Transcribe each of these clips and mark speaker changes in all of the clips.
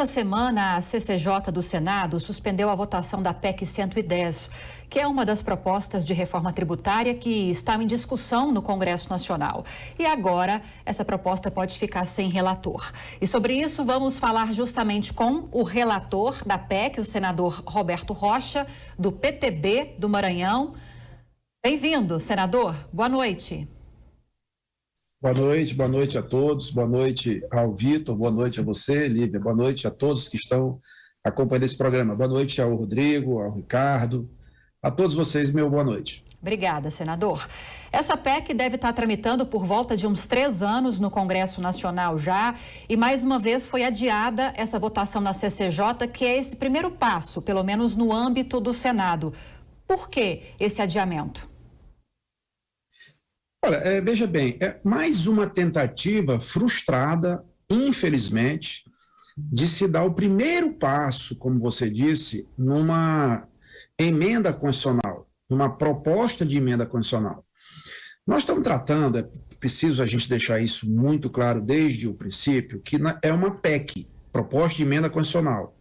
Speaker 1: Essa semana, a CCJ do Senado suspendeu a votação da PEC 110, que é uma das propostas de reforma tributária que estava em discussão no Congresso Nacional. E agora, essa proposta pode ficar sem relator. E sobre isso, vamos falar justamente com o relator da PEC, o senador Roberto Rocha, do PTB do Maranhão. Bem-vindo, senador. Boa noite.
Speaker 2: Boa noite a todos, boa noite ao Vitor, boa noite a você, Lívia, boa noite a todos que estão acompanhando esse programa. Boa noite ao Rodrigo, ao Ricardo, a todos vocês, meu boa noite.
Speaker 1: Obrigada, senador. Essa PEC deve estar tramitando por volta de uns 3 anos no Congresso Nacional já, e mais uma vez foi adiada essa votação na CCJ, que é esse primeiro passo, pelo menos no âmbito do Senado. Por que esse adiamento?
Speaker 2: Olha, veja bem, é mais uma tentativa frustrada, infelizmente, de se dar o primeiro passo, como você disse, numa emenda constitucional, numa proposta de emenda constitucional. Nós estamos tratando, é preciso a gente deixar isso muito claro desde o princípio, que é uma PEC, proposta de emenda constitucional.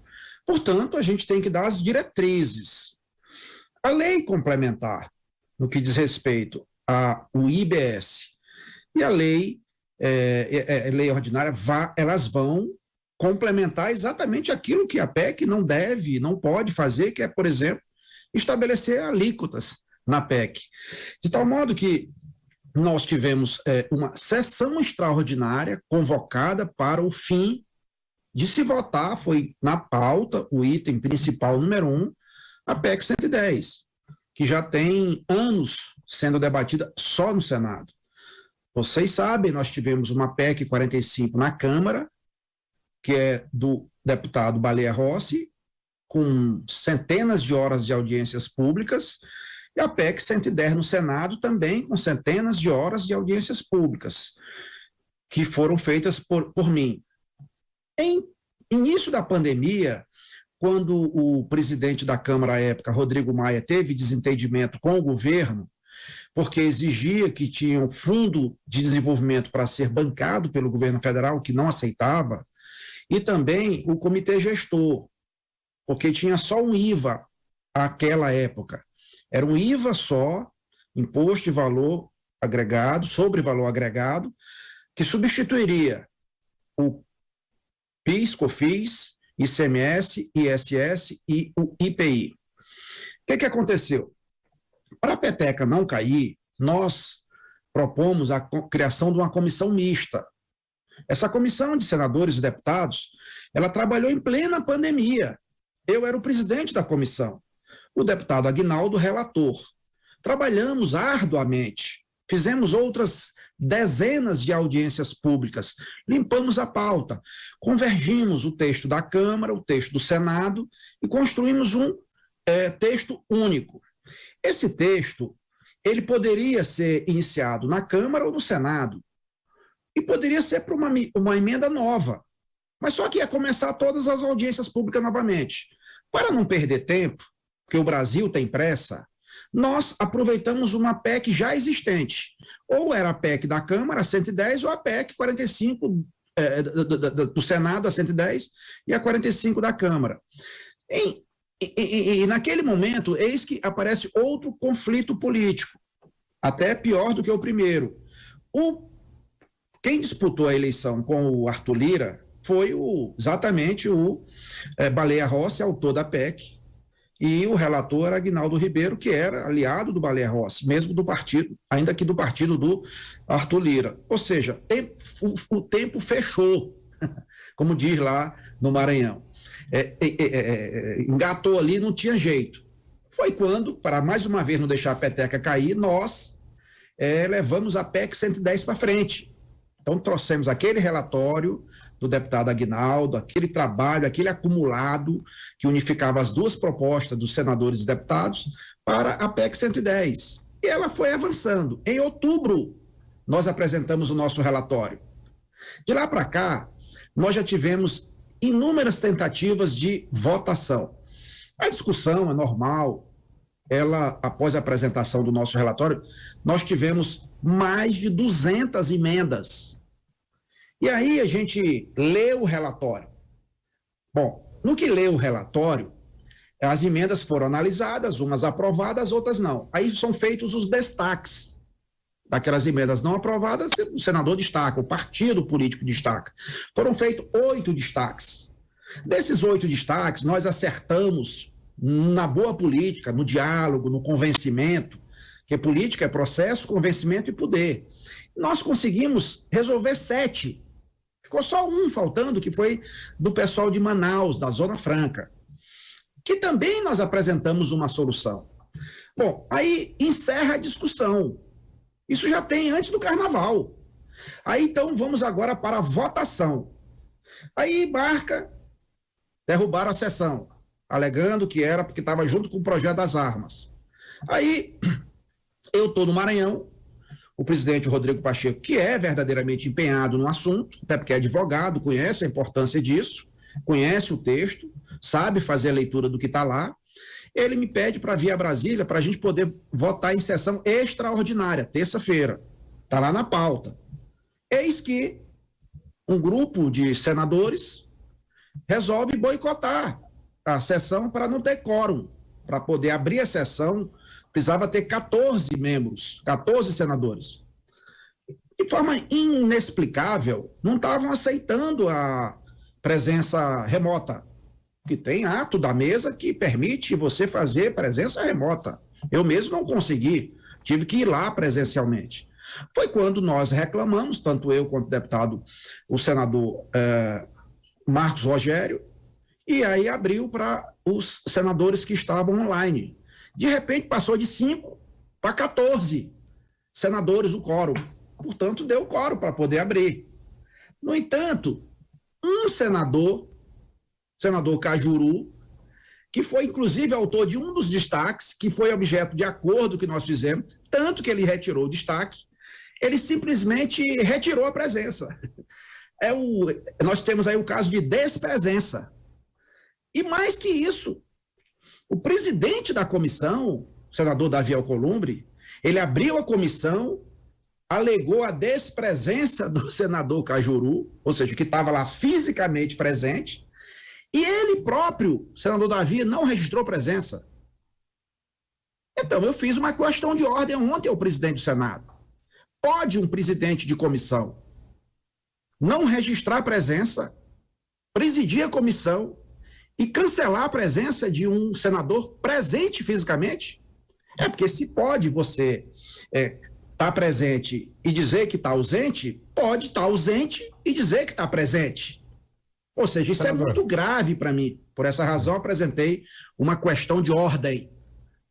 Speaker 2: Portanto, a gente tem que dar as diretrizes. A lei complementar, no que diz respeito o IBS e a lei ordinária, elas vão complementar exatamente aquilo que a PEC não deve, não pode fazer, que é, por exemplo, estabelecer alíquotas na PEC. De tal modo que nós tivemos uma sessão extraordinária convocada para o fim de se votar, foi na pauta, o item principal número 1, a PEC 110, que já tem anos sendo debatida só no Senado. Vocês sabem, nós tivemos uma PEC 45 na Câmara, que é do deputado Baleia Rossi, com centenas de horas de audiências públicas, e a PEC 110 no Senado também com centenas de horas de audiências públicas, que foram feitas por mim. Em início da pandemia, quando o presidente da Câmara à época, Rodrigo Maia, teve desentendimento com o governo, porque exigia que tinha um fundo de desenvolvimento para ser bancado pelo governo federal, que não aceitava, e também o comitê gestor, porque tinha só um IVA àquela época. Era um IVA só, Imposto de Valor Agregado, sobre valor agregado, que substituiria o PIS, COFINS, ICMS, ISS e o IPI. O que aconteceu? Para a peteca não cair, nós propomos a criação de uma comissão mista. Essa comissão de senadores e deputados, ela trabalhou em plena pandemia. Eu era o presidente da comissão, o deputado Aguinaldo, relator. Trabalhamos arduamente, fizemos outras dezenas de audiências públicas, limpamos a pauta, convergimos o texto da Câmara, o texto do Senado e construímos um texto único. Esse texto, ele poderia ser iniciado na Câmara ou no Senado, e poderia ser para uma emenda nova, mas só que ia começar todas as audiências públicas novamente. Para não perder tempo, porque o Brasil tem pressa, nós aproveitamos uma PEC já existente, ou era a PEC da Câmara, a 110, ou a PEC 45 do Senado, a 110, e a 45 da Câmara. E naquele momento, eis que aparece outro conflito político, até pior do que o primeiro. Quem disputou a eleição com o Arthur Lira foi exatamente o Baleia Rossi, autor da PEC, e o relator Aguinaldo Ribeiro, que era aliado do Baleia Rossi, mesmo do partido, ainda que do partido do Arthur Lira. Ou seja, o tempo fechou, como diz lá no Maranhão. Engatou ali, não tinha jeito. Foi quando, para mais uma vez não deixar a peteca cair, nós levamos a PEC 110 para frente. Então, trouxemos aquele relatório do deputado Aguinaldo, aquele trabalho, aquele acumulado que unificava as duas propostas dos senadores e deputados para a PEC 110. E ela foi avançando. Em outubro, nós apresentamos o nosso relatório. De lá para cá, nós já tivemos inúmeras tentativas de votação. A discussão é normal. Após a apresentação do nosso relatório, nós tivemos mais de 200 emendas. E aí a gente lê o relatório. Bom, no que lê o relatório, as emendas foram analisadas, umas aprovadas, outras não. Aí são feitos os destaques daquelas emendas não aprovadas, o senador destaca, o partido político destaca. Foram feitos 8 destaques. Desses 8 destaques, nós acertamos na boa política, no diálogo, no convencimento, que política é processo, convencimento e poder. Nós conseguimos resolver 7. Ficou só um faltando, que foi do pessoal de Manaus, da Zona Franca, que também nós apresentamos uma solução. Bom, aí encerra a discussão. Isso já tem antes do carnaval. Aí, então, vamos agora para a votação. Aí, derrubaram a sessão, alegando que era porque estava junto com o projeto das armas. Aí, eu estou no Maranhão, o presidente Rodrigo Pacheco, que é verdadeiramente empenhado no assunto, até porque é advogado, conhece a importância disso, conhece o texto, sabe fazer a leitura do que está lá. Ele me pede para vir a Brasília para a gente poder votar em sessão extraordinária, terça-feira. Está lá na pauta. Eis que um grupo de senadores resolve boicotar a sessão para não ter quórum. Para poder abrir a sessão, precisava ter 14 membros, 14 senadores. De forma inexplicável, não estavam aceitando a presença remota, que tem ato da mesa que permite você fazer presença remota. Eu mesmo não consegui, tive que ir lá presencialmente. Foi quando nós reclamamos, tanto eu quanto o deputado, o senador Marcos Rogério, e aí abriu para os senadores que estavam online. De repente passou de 5 para 14 senadores o quórum. Portanto, deu quórum para poder abrir. No entanto, um senador Cajuru, que foi inclusive autor de um dos destaques, que foi objeto de acordo que nós fizemos, tanto que ele retirou o destaque, ele simplesmente retirou a presença. Nós temos aí o caso de despresença. E mais que isso, o presidente da comissão, o senador Davi Alcolumbre, ele abriu a comissão, alegou a despresença do senador Cajuru, ou seja, que estava lá fisicamente presente, e ele próprio, o senador Davi, não registrou presença. Então, eu fiz uma questão de ordem ontem ao presidente do Senado. Pode um presidente de comissão não registrar presença, presidir a comissão e cancelar a presença de senador presente fisicamente? Porque se pode você estar presente e dizer que está ausente, pode estar ausente e dizer que está presente. Ou seja, isso é muito grave para mim. Por essa razão, apresentei uma questão de ordem.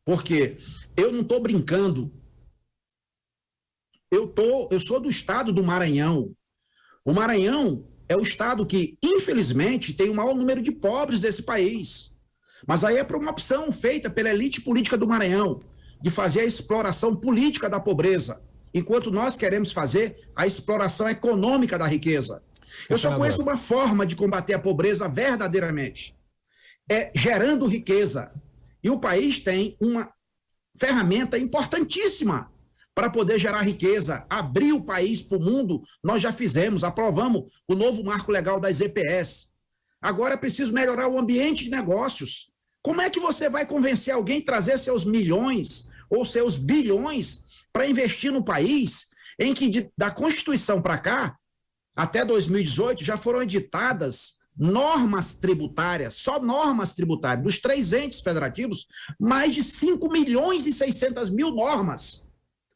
Speaker 2: Porque eu não estou brincando. Eu sou do estado do Maranhão. O Maranhão é o estado que, infelizmente, tem o maior número de pobres desse país. Mas aí é por uma opção feita pela elite política do Maranhão, de fazer a exploração política da pobreza, enquanto nós queremos fazer a exploração econômica da riqueza. Eu só conheço uma forma de combater a pobreza verdadeiramente. É gerando riqueza. E o país tem uma ferramenta importantíssima para poder gerar riqueza, abrir o país para o mundo. Nós já fizemos, aprovamos o novo marco legal das EPS. Agora é preciso melhorar o ambiente de negócios. Como é que você vai convencer alguém a trazer seus milhões ou seus bilhões para investir no país em que da Constituição para cá, até 2018, já foram editadas normas tributárias, só normas tributárias, dos 3 entes federativos, mais de 5 milhões e 600 mil normas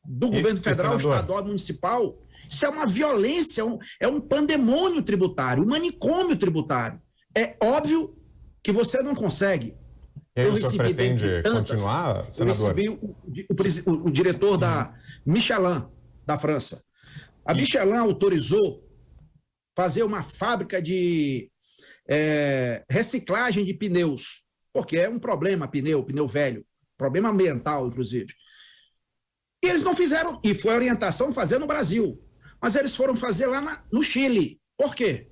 Speaker 2: do governo federal, estadual e municipal. Isso é uma violência, é um pandemônio tributário, um manicômio tributário. É óbvio que você não consegue.
Speaker 3: Eu recebi, pretende continuar, senador?
Speaker 2: Eu recebi o diretor da Michelin, da França. A Michelin autorizou fazer uma fábrica de reciclagem de pneus, porque é um problema pneu velho, problema ambiental, inclusive. E eles não fizeram, e foi a orientação fazer no Brasil, mas eles foram fazer lá no Chile. Por quê?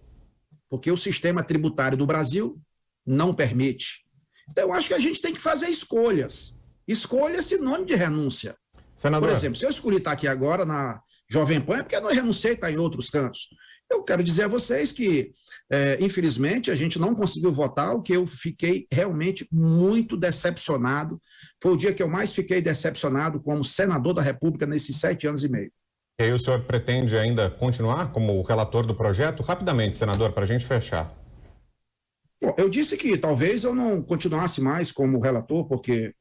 Speaker 2: Porque o sistema tributário do Brasil não permite. Então, eu acho que a gente tem que fazer escolhas. Escolha é sinônimo de renúncia.
Speaker 3: Senador.
Speaker 2: Por exemplo, se eu escolhi estar aqui agora na Jovem Pan, é porque eu não renunciei a estar em outros cantos. Eu quero dizer a vocês que, infelizmente, a gente não conseguiu votar, o que eu fiquei realmente muito decepcionado. Foi o dia que eu mais fiquei decepcionado como senador da República nesses 7 anos e meio.
Speaker 3: E aí o senhor pretende ainda continuar como relator do projeto? Rapidamente, senador, para a gente fechar.
Speaker 2: Bom, eu disse que talvez eu não continuasse mais como relator, porque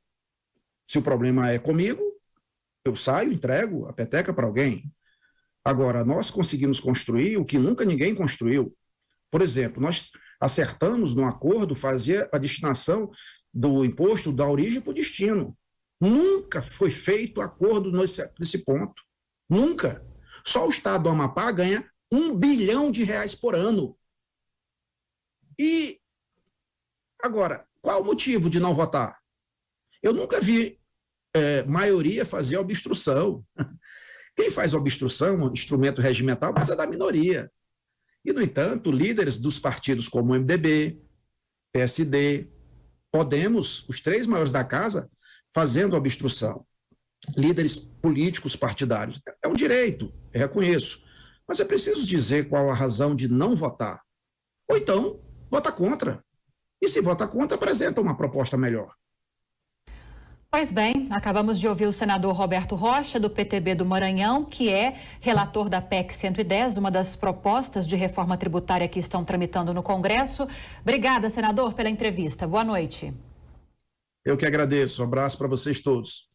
Speaker 2: se o problema é comigo, eu saio, entrego a peteca para alguém. Agora, nós conseguimos construir o que nunca ninguém construiu. Por exemplo, nós acertamos no acordo fazer a destinação do imposto da origem para o destino. Nunca foi feito acordo nesse ponto. Nunca. Só o estado do Amapá ganha R$1 bilhão por ano. E, agora, qual o motivo de não votar? Eu nunca vi maioria fazer obstrução. Quem faz obstrução, instrumento regimental, mas é da minoria. E, no entanto, líderes dos partidos como o MDB, PSD, Podemos, os 3 maiores da casa, fazendo obstrução. Líderes políticos partidários. É um direito, eu reconheço. Mas é preciso dizer qual a razão de não votar. Ou então, vota contra. E se vota contra, apresenta uma proposta melhor.
Speaker 1: Pois bem, acabamos de ouvir o senador Roberto Rocha, do PTB do Maranhão, que é relator da PEC 110, uma das propostas de reforma tributária que estão tramitando no Congresso. Obrigada, senador, pela entrevista. Boa noite.
Speaker 2: Eu que agradeço. Um abraço para vocês todos.